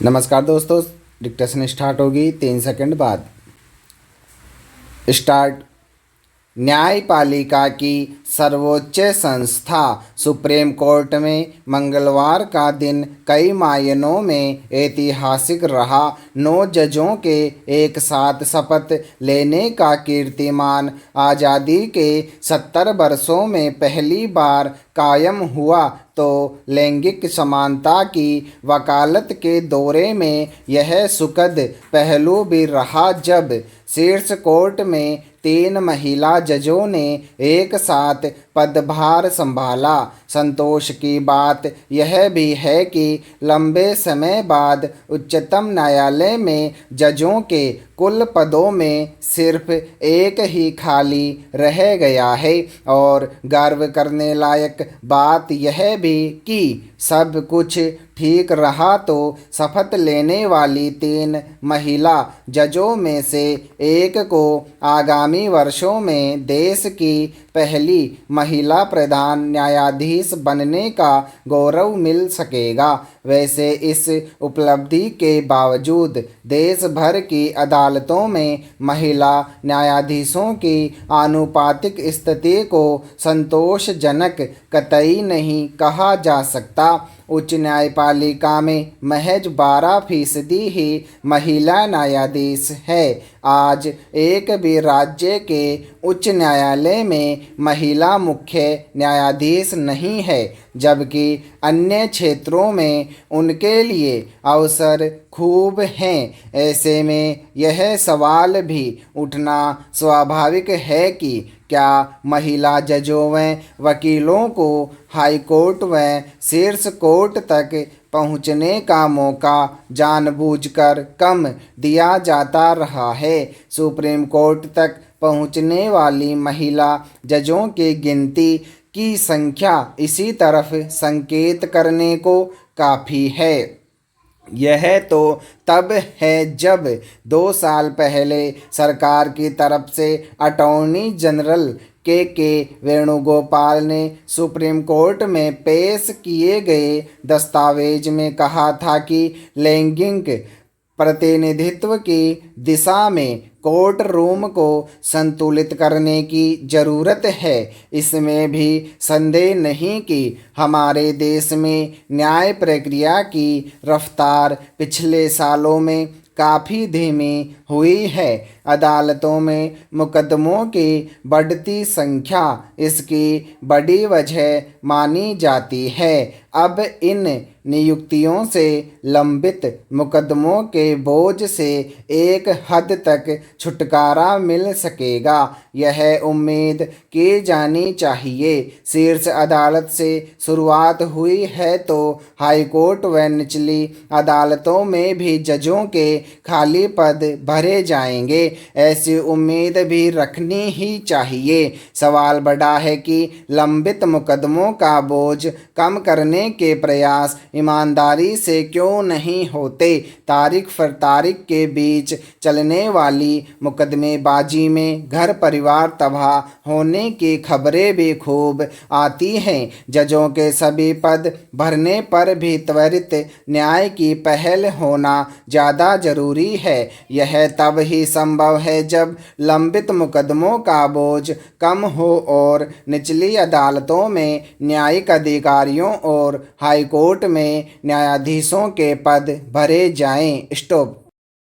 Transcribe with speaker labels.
Speaker 1: नमस्कार दोस्तों, dictation start होगी 3 सेकंड बाद। स्टार्ट। न्यायपालिका की सर्वोच्च संस्था सुप्रीम कोर्ट में मंगलवार का दिन कई मायनों में ऐतिहासिक रहा। 9 जजों के एक साथ शपथ लेने का कीर्तिमान आज़ादी के 70 वर्षों में पहली बार कायम हुआ तो लैंगिक समानता की वकालत के दौरे में यह सुखद पहलू भी रहा जब शीर्ष कोर्ट में 3 महिला जजों ने एक साथ पदभार संभाला। संतोष की बात यह भी है कि लंबे समय बाद उच्चतम न्यायालय में जजों के कुल पदों में सिर्फ एक ही खाली रह गया है और गर्व करने लायक बात यह भी कि सब कुछ ठीक रहा तो शपथ लेने वाली 3 महिला जजों में से एक को आगामी वर्षों में देश की पहली महिला प्रधान न्यायाधीश बनने का गौरव मिल सकेगा। वैसे इस उपलब्धि के बावजूद देश भर की अदालतों में महिला न्यायाधीशों की आनुपातिक स्थिति को संतोषजनक कतई नहीं कहा जा सकता। उच्च न्यायपालिका में महज 12% ही महिला न्यायाधीश है। आज एक भी राज्य के उच्च न्यायालय में महिला मुख्य न्यायाधीश नहीं है, जबकि अन्य क्षेत्रों में उनके लिए अवसर खूब हैं। ऐसे में यह सवाल भी उठना स्वाभाविक है कि क्या महिला जजों व वकीलों को हाईकोर्ट व शीर्ष कोर्ट तक पहुंचने का मौका जानबूझकर कम दिया जाता रहा है। सुप्रीम कोर्ट तक पहुंचने वाली महिला जजों की गिनती की संख्या इसी तरफ संकेत करने को काफ़ी है। यह तो तब है जब 2 साल पहले सरकार की तरफ से अटॉर्नी जनरल के वेणुगोपाल ने सुप्रीम कोर्ट में पेश किए गए दस्तावेज में कहा था कि लैंगिक प्रतिनिधित्व की दिशा में कोर्ट रूम को संतुलित करने की ज़रूरत है। इसमें भी संदेह नहीं कि हमारे देश में न्याय प्रक्रिया की रफ्तार पिछले सालों में काफ़ी धीमी हुई है। अदालतों में मुकदमों की बढ़ती संख्या इसकी बड़ी वजह मानी जाती है। अब इन नियुक्तियों से लंबित मुकदमों के बोझ से एक हद तक छुटकारा मिल सकेगा, यह उम्मीद की जानी चाहिए। शीर्ष अदालत से शुरुआत हुई है तो हाईकोर्ट व निचली अदालतों में भी जजों के खाली पद भरे जाएंगे, ऐसी उम्मीद भी रखनी ही चाहिए। सवाल बड़ा है कि लंबित मुकदमों का बोझ कम करने के प्रयास ईमानदारी से क्यों नहीं होते। तारीख पर तारीख के बीच चलने वाली मुकदमेबाजी में घर परिवार तबाह होने की खबरें भी खूब आती हैं। जजों के सभी पद भरने पर भी त्वरित न्याय की पहल होना ज़्यादा ज़रूरी है। यह तब ही संभव है जब लंबित मुकदमों का बोझ कम हो और निचली अदालतों में न्यायिक अधिकारियों और हाईकोर्ट में न्यायाधीशों के पद भरे जाएं। स्टॉप।